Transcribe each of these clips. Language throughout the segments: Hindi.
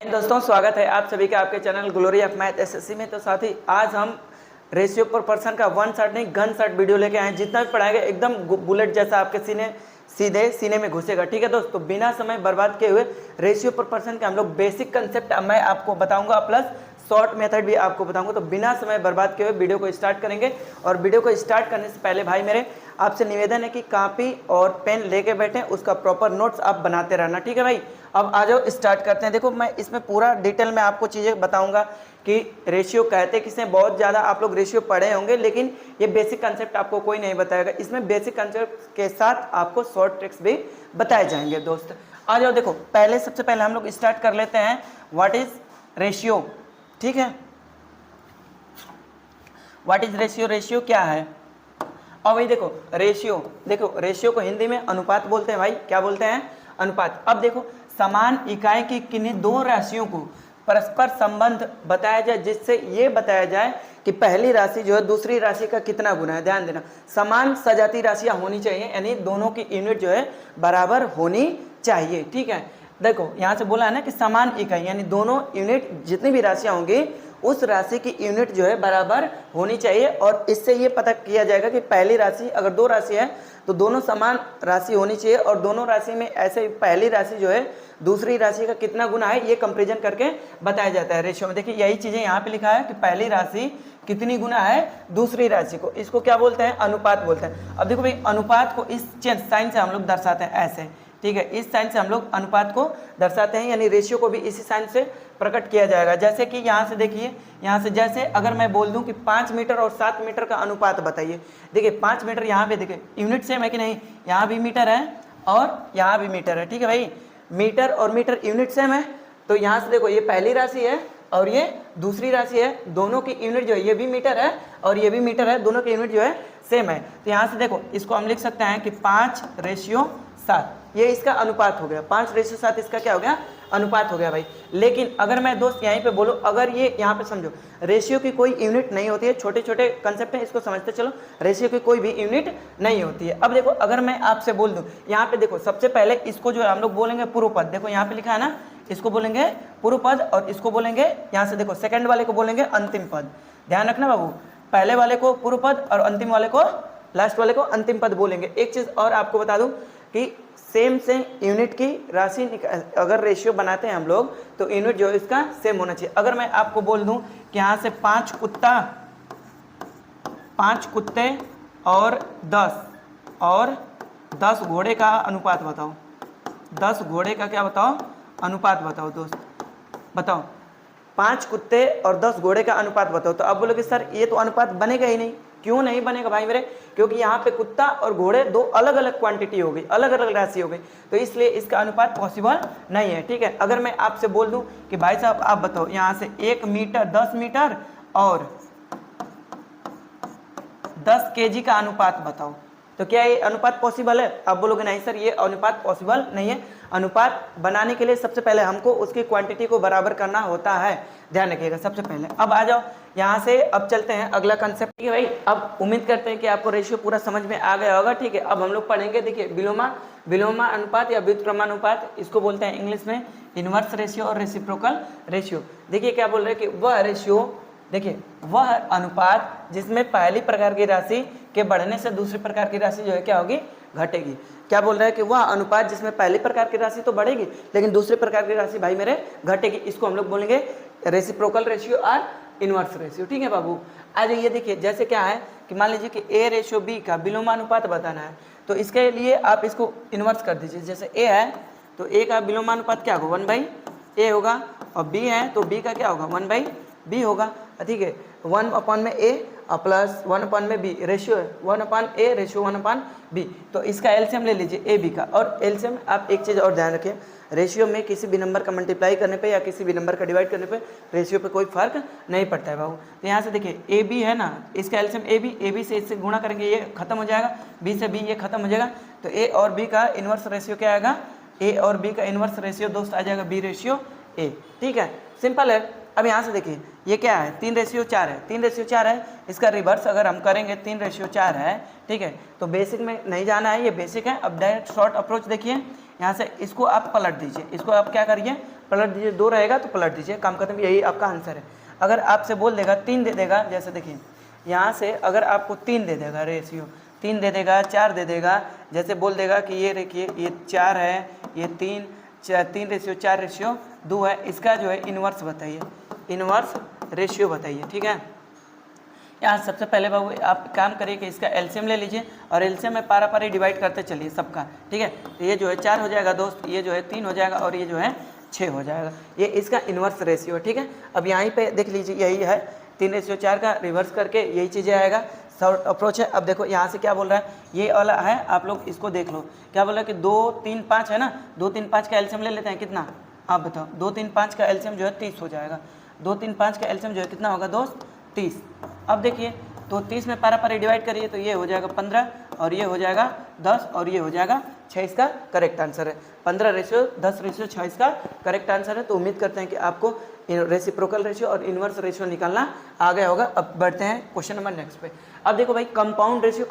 दोस्तों स्वागत है आप सभी का आपके channel glory of math SSC में। तो साथ ही आज हम रेशियो पर पर्सन का वन शॉट नहीं गन शॉट वीडियो लेके आए हैं। जितना भी पढ़ाएगा एकदम बुलेट जैसा आपके सीधे सीने में घुसेगा। ठीक है दोस्तों, बिना समय बर्बाद किए हुए रेशियो पर पर्सन के हम लोग बेसिक कंसेप्ट मैं आपको बताऊंगा प्लस शॉर्ट मेथड भी आपको बताऊंगा। तो बिना समय बर्बाद किए हुए वीडियो को स्टार्ट करेंगे। और वीडियो को स्टार्ट करने से पहले भाई मेरे आपसे निवेदन है कि कॉपी और पेन लेके बैठें, उसका प्रॉपर नोट्स आप बनाते रहना। ठीक है भाई, अब आ जाओ स्टार्ट करते हैं। देखो मैं इसमें पूरा डिटेल में आपको चीज़ें बताऊंगा कि रेशियो कहते किसे। बहुत ज़्यादा आप लोग रेशियो पढ़े होंगे लेकिन ये बेसिक कंसेप्ट आपको कोई नहीं बताएगा। इसमें बेसिक कंसेप्ट के साथ आपको शॉर्ट ट्रिक्स भी बताए जाएंगे। दोस्त आ जाओ, देखो सबसे पहले हम लोग स्टार्ट कर लेते हैं व्हाट इज रेशियो। ठीक है, व्हाट इज रेशियो, रेशियो क्या है। और भाई देखो रेशियो को हिंदी में अनुपात बोलते हैं। भाई क्या बोलते हैं, अनुपात। अब देखो समान इकाई की किन्हीं दो राशियों को परस्पर संबंध बताया जाए जिससे ये बताया जाए कि पहली राशि जो है दूसरी राशि का कितना गुना है। ध्यान देना, समान सजाती राशियां होनी चाहिए, यानी दोनों की यूनिट जो है बराबर होनी चाहिए। ठीक है, देखो यहाँ से बोला है ना कि समान इकाई, यानी दोनों यूनिट जितनी भी राशियां होंगी उस राशि की यूनिट जो है बराबर होनी चाहिए। और इससे ये पता किया जाएगा कि पहली राशि अगर दो राशि है तो दोनों समान राशि होनी चाहिए और दोनों राशि में ऐसे पहली राशि जो है दूसरी राशि का कितना गुना है ये कंपेरिजन करके बताया जाता है रेशियो में। देखिए यही चीज़ें यहाँ पे लिखा है कि पहली राशि कितनी गुना है दूसरी राशि को, इसको क्या बोलते हैं, अनुपात बोलते हैं। अब देखो भाई अनुपात को इस साइन से हम लोग दर्शाते हैं ऐसे। ठीक है, इस साइन से हम लोग अनुपात को दर्शाते हैं, यानी रेशियो को भी इसी साइन से प्रकट किया जाएगा। जैसे कि यहाँ से देखिए, यहाँ से जैसे अगर मैं बोल दूं कि 5 मीटर और 7 मीटर का अनुपात बताइए। देखिए 5 मीटर यहाँ पे देखिए यूनिट सेम है कि नहीं, यहाँ भी मीटर है और यहाँ भी मीटर है। ठीक है भाई, मीटर और मीटर यूनिट सेम है। तो यहाँ से देखो ये पहली राशि है और ये दूसरी राशि है, दोनों की यूनिट जो है ये भी मीटर है और ये भी मीटर है, दोनों की यूनिट जो है सेम है। तो यहाँ से देखो इसको हम लिख सकते हैं कि 5:7 ये इसका अनुपात हो गया। 5:7 इसका क्या हो गया, अनुपात हो गया भाई। लेकिन अगर मैं दोस्त यहीं पे बोलूँ, अगर ये यहाँ पे समझो रेशियो की कोई यूनिट नहीं होती है, छोटे छोटे कंसेप्ट हैं इसको समझते चलो, रेशियो की कोई भी यूनिट नहीं होती है। अब देखो अगर मैं आपसे बोल दूँ, यहाँ पे देखो सबसे पहले इसको जो है हम लोग बोलेंगे पूर्व पद। देखो यहाँ पे लिखा है ना, इसको बोलेंगे पूर्व पद और इसको बोलेंगे यहाँ से देखो सेकंड वाले को बोलेंगे अंतिम पद। ध्यान रखना बाबू, पहले वाले को पूर्व पद और अंतिम वाले को, लास्ट वाले को अंतिम पद बोलेंगे। एक चीज़ और आपको बता दूं कि सेम से यूनिट की राशि अगर रेशियो बनाते हैं हम लोग तो यूनिट जो है इसका सेम होना चाहिए। अगर मैं आपको बोल दूं कि यहाँ से 5 कुत्ते और 10 घोड़े का अनुपात बताओ। 10 घोड़े का क्या बताओ, अनुपात बताओ दोस्त, बताओ। 5 कुत्ते और 10 घोड़े का अनुपात बताओ। तो अब बोलोगे सर ये तो अनुपात बनेगा ही नहीं। क्यों नहीं बनेगा भाई मेरे, क्योंकि यहाँ पे कुत्ता और घोड़े दो अलग अलग क्वांटिटी हो गई, अलग अलग राशि हो गई, तो इसलिए इसका अनुपात पॉसिबल नहीं है। ठीक है, अगर मैं आपसे बोल दूं कि भाई साहब आप बताओ यहाँ से 1 मीटर 10 मीटर और 10 kg का अनुपात बताओ, तो क्या ये अनुपात पॉसिबल है। आप बोलोगे नहीं सर ये अनुपात पॉसिबल नहीं है। अनुपात बनाने के लिए सबसे पहले हमको उसकी क्वांटिटी को बराबर करना होता है, ध्यान रखिएगा सबसे पहले। अब आ जाओ यहाँ से, अब चलते हैं अगला कंसेप्ट। ठीक है भाई, अब उम्मीद करते हैं कि आपको रेशियो पूरा समझ में आ गया होगा। ठीक है, अब हम लोग पढ़ेंगे, देखिए विलोमा अनुपात या व्युत्क्रमानुपात, इसको बोलते हैं इंग्लिश में इनवर्स रेशियो और रेसिप्रोकल रेशियो। देखिए क्या बोल रहे हैं कि वह रेशियो, देखिए वह अनुपात जिसमें पहली प्रकार की राशि के बढ़ने से दूसरी प्रकार की राशि जो है क्या होगी, घटेगी। क्या बोल रहा है कि वह अनुपात जिसमें पहली प्रकार की राशि तो बढ़ेगी लेकिन दूसरी प्रकार की राशि भाई मेरे घटेगी, इसको हम लोग बोलेंगे रेसिप्रोकल रेशियो और इनवर्स रेशियो। ठीक है बाबू, आ जाइए। देखिए जैसे क्या है कि मान लीजिए कि ए रेशियो बी का विलोमानुपात बताना है, तो इसके लिए आप इसको इन्वर्स कर दीजिए। जैसे ए है तो ए का विलोमानुपात क्या होगा, 1/a होगा, और बी है तो बी का क्या होगा, 1/b होगा। ठीक है, 1 में a प्लस 1 में b, रेशियो है 1/a रेशियो 1/b। तो इसका एलसीएम ले लीजिए ए बी का। और एलसीएम आप एक चीज़ और ध्यान रखें, रेशियो में किसी भी नंबर का मल्टीप्लाई करने पे या किसी भी नंबर का डिवाइड करने पे रेशियो पे कोई फर्क नहीं पड़ता है बाबू। तो यहाँ से देखिए ए बी है ना, इसका एलसीएम ए बी से इससे गुणा करेंगे ये खत्म हो जाएगा, बी से बी ये खत्म हो जाएगा। तो ए और बी का इन्वर्स रेशियो क्या आएगा, ए और बी का इन्वर्स रेशियो दोस्त आ जाएगा b/a। ठीक है, सिंपल है। अब यहाँ से देखिए ये क्या है, 3:4 है, 3:4 है। इसका रिवर्स अगर हम करेंगे 3:4 है। ठीक है, तो बेसिक में नहीं जाना है, ये बेसिक है। अब डायरेक्ट शॉर्ट अप्रोच देखिए, यहाँ से इसको आप पलट दीजिए, इसको आप क्या करिए पलट दीजिए, 2 रहेगा तो पलट दीजिए, काम खत्म, यही आपका आंसर है। अगर आपसे बोल देगा 3 दे देगा, जैसे देखिए यहाँ से अगर आपको 3 दे देगा रेशियो, 3 दे देगा, 4 दे देगा, जैसे बोल देगा कि ये देखिए ये 4 है, ये 3 रेशियो 4 रेशियो 2 है, इसका जो है इन्वर्स बताइए, इन्वर्स रेशियो बताइए। ठीक है, यहाँ सबसे पहले बाबू आप काम करिए कि इसका एलसीएम ले लीजिए और एलसीएम में पारा पारी डिवाइड करते चलिए सबका। ठीक है, तो ये जो है 4 हो जाएगा दोस्त, ये जो है 3 हो जाएगा और ये जो है 6 हो जाएगा, ये इसका इन्वर्स रेशियो है। ठीक है, अब यहाँ पे देख लीजिए यही है 3:4 का रिवर्स करके यही चीज़ें आएगा, शॉर्ट अप्रोच है। अब देखो यहाँ से क्या बोल रहा है, ये वाला है, आप लोग इसको देख लो, क्या बोल रहा है कि 2, 3, 5 है ना, 2, 3, 5 का एलसीएम ले लेते हैं, कितना आप बताओ, 2, 3, 5 का एलसीएम जो है 30 हो जाएगा, 2, 3, 5 का एलसीएम जो है कितना होगा दोस्त 30। अब देखिए तो 30 में पारा पारी डिवाइड करिए तो ये हो जाएगा 15 और ये हो जाएगा 10 और ये हो जाएगा 6, इसका करेक्ट आंसर है। 15:10:6 इसका करेक्ट आंसर है। तो उम्मीद करते हैं कि आपको रेसिप्रोकल रेशियो और इन्वर्स रेशियो निकालना आ गया होगा। अब बढ़ते हैं क्वेश्चन नंबर नेक्स्ट पे। अब देखो भाई कंपाउंड रेशियो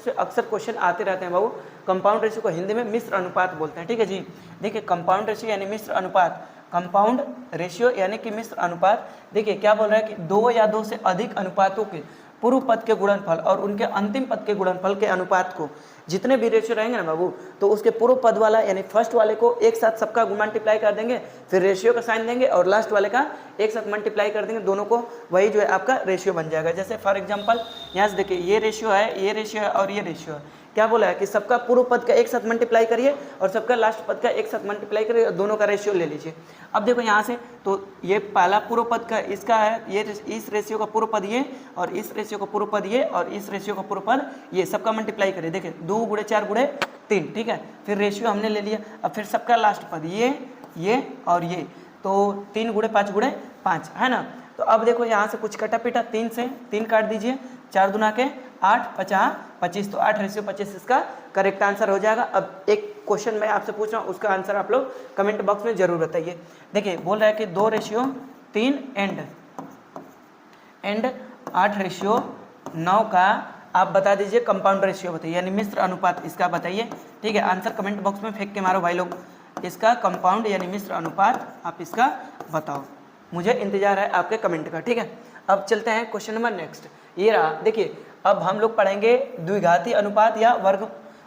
से अक्सर क्वेश्चन आते रहते हैं बाबू। कंपाउंड रेशियो को हिंदी में मिश्र अनुपात बोलते हैं। ठीक है जी, देखिए कंपाउंड रेशियो यानी मिश्र अनुपात, कंपाउंड रेशियो यानी कि मिश्र अनुपात। देखिए क्या बोल रहा है कि 2 या 2 से अधिक अनुपातों के पूर्व पद के गुणनफल और उनके अंतिम पद के गुणनफल के अनुपात को, जितने भी रेशियो रहेंगे ना बाबू, तो उसके पूर्व पद वाला यानी फर्स्ट वाले को एक साथ सबका मल्टीप्लाई कर देंगे, फिर रेशियो का साइन देंगे और लास्ट वाले का एक साथ मल्टीप्लाई कर देंगे, दोनों को, वही जो है आपका रेशियो बन जाएगा। जैसे फॉर एग्जांपल यहाँ से देखिए ये रेशियो है, ये रेशियो है और ये रेशियो है। क्या बोला है कि सबका पूर्व पद का एक साथ मल्टीप्लाई करिए और सबका लास्ट पद का एक साथ मल्टीप्लाई करिए और दोनों का रेशियो ले लीजिए। अब देखो यहाँ से तो ये पहला पूर्व पद का इसका है, ये इस रेशियो का पूर्व पद ये और इस रेशियो का पूर्व पद ये और इस रेशियो का पूर्व पद ये, सबका मल्टीप्लाई करिए। देखिए 2 × 4 × 3, ठीक है, फिर रेशियो हमने ले लिया। अब फिर सबका लास्ट पद ये और ये, तो 3 × 5 × 5 है ना। तो अब देखो यहाँ से कुछ कटा पीटा, 3 से 3 काट दीजिए, 4 दूना के 8, 50, 25, तो 8:25 इसका करेक्ट आंसर हो जाएगा। अब एक क्वेश्चन मैं आपसे पूछ रहा हूँ, उसका आंसर आप लोग कमेंट बॉक्स में जरूर बताइए। देखिए बोल रहा है कि 2:3 एंड 8:9 का आप बता दीजिए कंपाउंड रेशियो बताइए, यानी मिश्र अनुपात इसका बताइए। ठीक है, आंसर कमेंट बॉक्स में फेंक के मारो भाई लोग, इसका कंपाउंड यानी मिश्र अनुपात आप इसका बताओ, मुझे इंतजार है आपके कमेंट का। ठीक है, अब चलते हैं क्वेश्चन नंबर नेक्स्ट। ये रहा, देखिए अब हम लोग पढ़ेंगे द्विघाती अनुपात या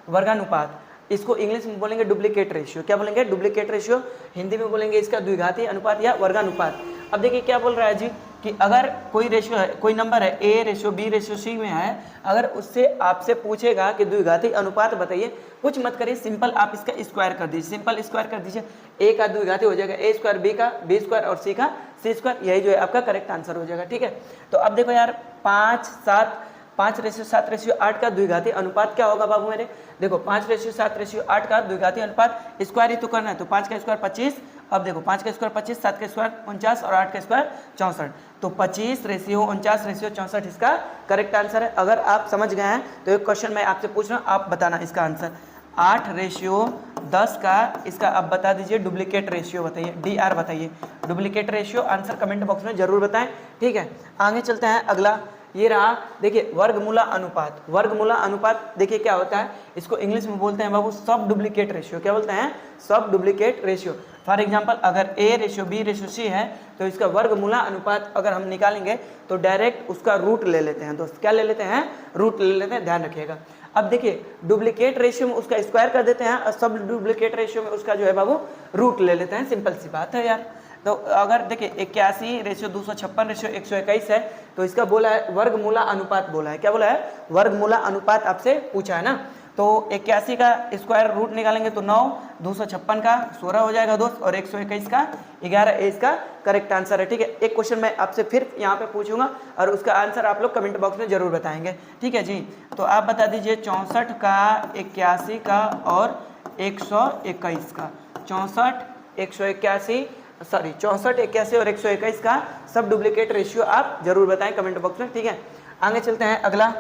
वर्गानुपात। इसको इंग्लिश में बोलेंगे डुप्लीकेट रेशियो। क्या बोलेंगे? Duplicate ratio. हिंदी में बोलेंगे इसका द्विघाती अनुपात या वर्गानुपात। अब देखिए क्या बोल रहा है जी कि अगर कोई रेशियो है, कोई नंबर है A:B:C में है, अगर उससे आपसे पूछेगा कि द्विघाती अनुपात बताइए, कुछ मत करिए, सिंपल आप इसका स्क्वायर कर दीजिए, सिंपल स्क्वायर कर दीजिए। A का द्विघाती हो जाएगा A², B का B² और C का C², यही जो है आपका करेक्ट आंसर हो जाएगा। ठीक है, तो अब देखो यार 5:7:8 का द्विघाती अनुपात क्या होगा बाबू मेरे? देखो 5:7:8 का द्विघाती अनुपात स्क्वायर ही तो करना है, तो 5 का स्क्वायर 25। अब देखो 5 का स्क्वायर 25, 7 का स्क्वायर 49 और 8 का स्क्वायर 64, तो 25:49:64 इसका करेक्ट आंसर है। अगर आप समझ गए हैं तो एक क्वेश्चन मैं आपसे पूछ रहा हूँ, आप बताना इसका आंसर। 8:10 का इसका आप बता दीजिए डुप्लीकेट रेशियो बताइए, DR बताइए, duplicate ratio answer comment box में जरूर बताएं। ठीक है, आगे चलते हैं। अगला ये रहा, देखिए वर्गमूला अनुपात। वर्गमूला अनुपात देखिए क्या होता है, इसको इंग्लिश में बोलते हैं बाबू सब डुप्लीकेट रेशियो। क्या बोलते हैं? सब डुप्लीकेट रेशियो। फॉर एग्जांपल अगर A:B:C है तो इसका वर्गमूला अनुपात अगर हम निकालेंगे तो डायरेक्ट उसका रूट ले लेते हैं दोस्त। क्या ले लेते हैं? रूट ले लेते हैं, ध्यान रखिएगा। अब देखिए डुप्लीकेट रेशियो में उसका स्क्वायर कर देते हैं और सब डुप्लीकेट रेशियो में उसका जो है बाबू रूट ले लेते हैं, सिंपल सी बात है यार। तो अगर देखिए 81:256:121 है तो इसका बोला है वर्गमूला अनुपात बोला है। क्या बोला है? वर्गमूला अनुपात आपसे पूछा है ना। तो 81 का स्क्वायर रूट निकालेंगे तो 9, 256 का 16 हो जाएगा दोस्त और 121 का 11, इसका करेक्ट आंसर है। ठीक है, एक क्वेश्चन मैं आपसे फिर यहाँ पे पूछूंगा और उसका आंसर आप लोग कमेंट बॉक्स में जरूर बताएंगे। ठीक है जी, तो आप बता दीजिए 64 का, 81 का और 121 का। 64, 81 और 121 का सब डुप्लीकेट रेशियो आप जरूर बताएं कमेंट बॉक्स में। ठीक है, आगे चलते हैं। अगला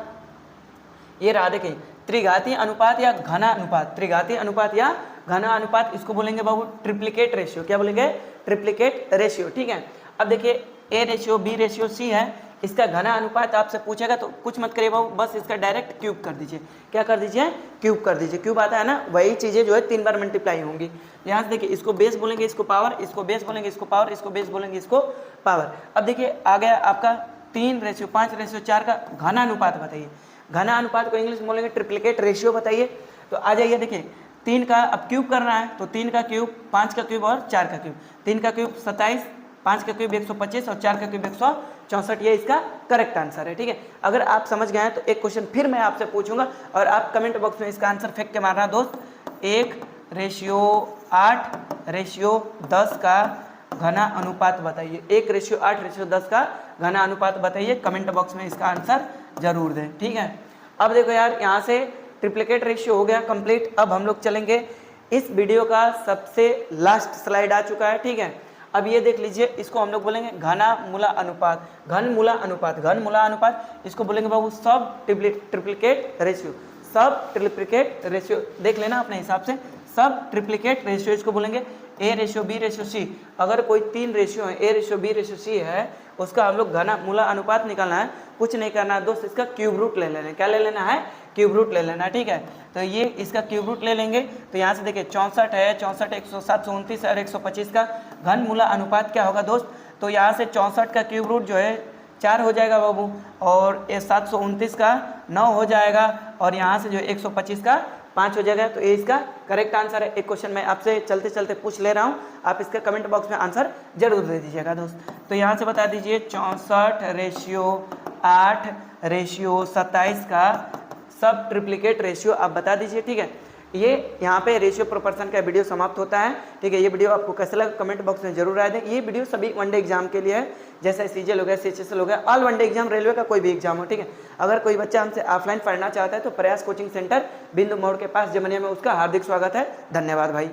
ये रहा, देखिए त्रिघाती अनुपात या घना अनुपात। त्रिघाती अनुपात या घना अनुपात, इसको बोलेंगे बाबू ट्रिप्लीकेट रेशियो। क्या बोलेंगे? Triplicate ratio. ठीक है, अब देखिए A:B:C है, इसका घना अनुपात आपसे पूछेगा तो कुछ मत करिए बाबू, बस इसका डायरेक्ट क्यूब कर दीजिए। क्या कर दीजिए? क्यूब कर दीजिए। क्यूब आता है ना, वही चीज़ें जो है 3 बार मल्टीप्लाई होंगी। यहाँ से देखिए, इसको बेस बोलेंगे, इसको पावर, इसको बेस बोलेंगे, इसको पावर, इसको बेस बोलेंगे, इसको पावर। अब देखिए आ गया आपका 3:5:4 का घना अनुपात बताइए। घना अनुपात को इंग्लिश में बोलेंगे ट्रिप्लिकेट रेशियो बताइए। तो आ जाइए, देखिए 3 का अब क्यूब करना है तो 3 का क्यूब, 5 का क्यूब और 4 का क्यूब। 3 का क्यूब 27, 5 का क्यूब 125 और 4 का क्यूब 164। ये इसका करेक्ट आंसर है। ठीक है, अगर आप समझ गए हैं तो एक क्वेश्चन फिर मैं आपसे पूछूंगा और आप कमेंट बॉक्स में इसका आंसर फेंक के मारना दोस्त। 1:8:10 का घना अनुपात बताइए। 1:8:10 का घना अनुपात बताइए, कमेंट बॉक्स में इसका आंसर जरूर दें। ठीक है, अब देखो यार, यहाँ से ट्रिप्लिकेट रेशियो हो गया कंप्लीट। अब हम लोग चलेंगे, इस वीडियो का सबसे लास्ट स्लाइड आ चुका है। ठीक है, अब ये देख लीजिए, इसको हम लोग बोलेंगे घना मूला अनुपात। घन मूला अनुपात, घन मूला अनुपात, इसको बोलेंगे बाबू सब ट्रिप्लिकेट रेशियो। सब ट्रिप्लिकेट रेशियो देख लेना अपने हिसाब से, सब ट्रिप्लिकेट रेशियो इसको बोलेंगे। A:B:C, अगर कोई 3 रेशियो है, A:B:C है, उसका हम लोग घना मूला अनुपात निकालना है। कुछ नहीं करना है दोस्त, इसका क्यूब रूट ले लेना है। क्या ले लेना है? क्यूब रूट ले लेना है। ठीक है, तो ये इसका क्यूब रूट ले लेंगे। तो यहाँ से देखिए 64 है, 64, 107, 129 और 125 का घन मूला अनुपात क्या होगा दोस्त? तो यहाँ से 64 का क्यूब रूट जो है 4 हो जाएगा बाबू, और 729 का 9 हो जाएगा, और यहाँ से जो 125 का 5 हो जाएगा। तो ये इसका करेक्ट आंसर है। एक क्वेश्चन मैं आपसे चलते चलते पूछ ले रहा हूँ, आप इसका कमेंट बॉक्स में आंसर जरूर दे दीजिएगा दोस्त। तो यहाँ से बता दीजिए 64:8:27 का सब ट्रिप्लिकेट रेशियो आप बता दीजिए। ठीक है, ये यहाँ पे रेशियो प्रोपोर्शन का वीडियो समाप्त होता है। ठीक है, ये वीडियो आपको कैसा लगा कमेंट बॉक्स में जरूर राय दें। ये वीडियो सभी वनडे एग्जाम के लिए है, जैसे सीजीएल हो गया, CHSL हो गया, ऑल वनडे एग्जाम, रेलवे का कोई भी एग्जाम हो। ठीक है, अगर कोई बच्चा हमसे ऑफलाइन पढ़ना चाहता है तो प्रयास कोचिंग सेंटर बिंदु मोड़ के पास जमनिया में उसका हार्दिक स्वागत है। धन्यवाद भाई।